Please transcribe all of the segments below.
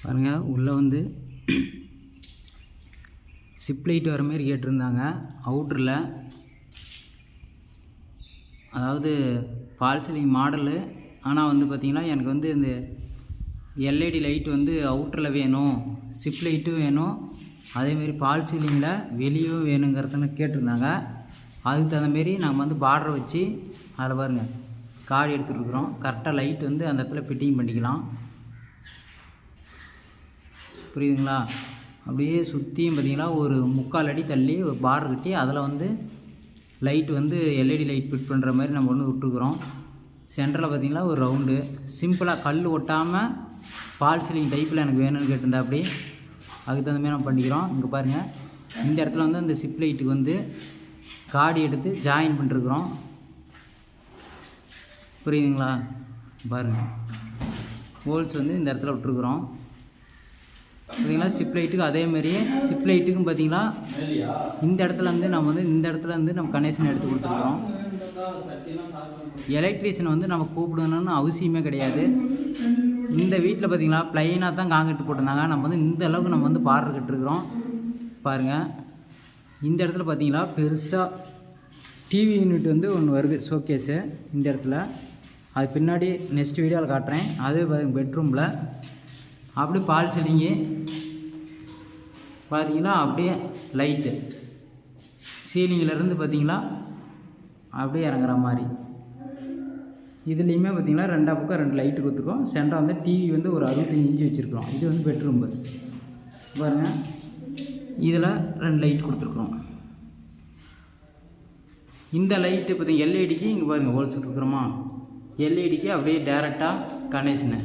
பாருங்கள், உள்ளே வந்து சிப் லைட் வர மாதிரி கேட்டிருந்தாங்க அவுட்ரில். அதாவது ஃபால் சீலிங் மாடலு. ஆனால் வந்து பார்த்திங்கன்னா எனக்கு வந்து இந்த எல்இடி லைட் வந்து அவுட்டரில் வேணும், சிப் லைட்டும் வேணும், அதேமாரி ஃபால் சீலிங்கில் வெளியும் வேணுங்கிறதுன்னு கேட்டிருந்தாங்க. அதுக்கு தகுந்தமாரி நாங்கள் வந்து பார்டர் வச்சு அதில் பாருங்கள் கார்டு எடுத்துகிட்ருக்குறோம். கரெக்டாக லைட் வந்து அந்த இடத்துல ஃபிட்டிங் பண்ணிக்கலாம். புரியுதுங்களா? அப்படியே சுற்றியும் பார்த்திங்கன்னா ஒரு 3/4 அடி தள்ளி ஒரு பார்டர் கட்டி அதில் வந்து லைட் வந்து எல்இடி லைட் ஃபிட் பண்ணுற மாதிரி நம்ம வந்து விட்டுருக்குறோம். சென்டரில் பார்த்திங்கன்னா ஒரு ரவுண்டு சிம்பிளாக கல் ஒட்டாமல் ஃபால் சீலிங் டைப்பில் எனக்கு வேணும்னு கேட்டிருந்தா அப்படி அதுக்கு தகுந்த மாதிரி நம்ம பண்ணிக்கிறோம். இங்கே பாருங்கள், இந்த இடத்துல வந்து அந்த சிப் லைட்டுக்கு வந்து காடி எடுத்து ஜாயின் பண்ணிருக்குறோம். புரியுதுங்களா? பாருங்கள், ஹோல்ஸ் வந்து இந்த இடத்துல விட்டுருக்குறோம். பார்த்திங்கன்னா சிப் லைட்டுக்கு அதேமாரியே சிப் லைட்டுக்கும் பார்த்திங்கன்னா இந்த இடத்துல வந்து நம்ம வந்து இந்த இடத்துல வந்து நம்ம கனெக்ஷன் எடுத்து கொடுத்துருக்குறோம். எலக்ட்ரீஷியன் வந்து நம்ம கூப்பிடணும்னு அவசியமே கிடையாது. இந்த வீட்டில் பார்த்திங்கன்னா ப்ளைனாக தான் காங்கிரீட் போட்டிருந்தாங்க. நம்ம வந்து இந்த அளவுக்கு நம்ம வந்து பார்டர் கட்டிருக்கிறோம். பாருங்கள், இந்த இடத்துல பார்த்திங்கன்னா பெருசாக டிவி யூனிட் வந்து ஒன்று வருது, ஷோகேஸு இந்த இடத்துல. அது பின்னாடி நெக்ஸ்ட் வீடியோவில் காட்டுறேன். அது பெட்ரூமில் அப்படியே ஃபால் சீலிங்கு பார்த்திங்கன்னா அப்படியே லைட்டு சீலிங்கிலேருந்து பார்த்திங்கன்னா அப்படியே இறங்குற மாதிரி. இதுலேயுமே பார்த்திங்கன்னா 2 பக்கம் 2 லைட்டு கொடுத்துருக்கோம். சென்டர் வந்து டிவி வந்து ஒரு 65 இன்ச்சு வச்சுருக்கோம். இது வந்து பெட்ரூம்பு பாருங்கள், இதில் 2 லைட் கொடுத்துருக்குறோம். இந்த லைட்டு பார்த்திங்க எல்இடிக்கு இங்கே பாருங்கள் ஹோல்ஸ் விட்டுருக்குறோமா, எல்இடிக்கு அப்படியே டேரெக்டாக கனெக்ஷனு.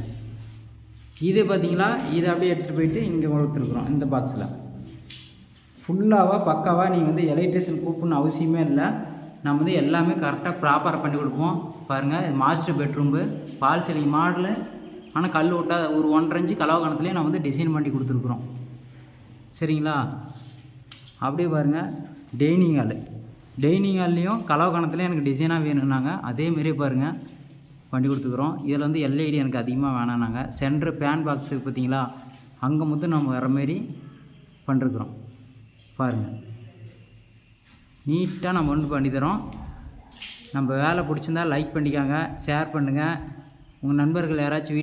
இது பார்த்திங்களா, இதை அப்படியே எடுத்துகிட்டு போயிட்டு இங்கே கொடுத்துருக்குறோம். இந்த பாக்ஸில் ஃபுல்லாக பக்காவாக நீங்கள் வந்து எலக்ட்ரிஷியன் கூப்பிட்ணும் அவசியமே இல்லை. நம்ம வந்து எல்லாமே கரெக்டாக ப்ராப்பராக பண்ணி கொடுப்போம். பாருங்கள், மாஸ்டர் பெட்ரூம்பு ஃபால் சீலிங் மாடலு. ஆனால் கல் விட்டால் ஒரு 1.5 இன்ச்சு கலவை கணத்துலேயே நான் வந்து டிசைன் பண்ணி கொடுத்துருக்குறோம். சரிங்களா? அப்படியே பாருங்கள், டைனிங் ஹால்லையும் கலவை கணத்துலேயும் எனக்கு டிசைனாக வேணும்னாங்க. அதேமாரியே பாருங்கள் பண்ணி கொடுத்துக்குறோம். இதில் வந்து எல்இடி எனக்கு அதிகமாக வேணாம்னாங்க. சென்ட்ரு பேன் பாக்ஸ் இருக்குது பார்த்திங்களா, அங்கே மட்டும் நம்ம வர மாரி பண்ணிருக்குறோம். பாருங்கள், நீட்டாக நம்ம ஒன்று பண்ணித்தரோம். நம்ம வேலை பிடிச்சிருந்தா லைக் பண்ணிக்காங்க, ஷேர் பண்ணுங்கள். உங்கள் நண்பர்கள் யாராச்சும்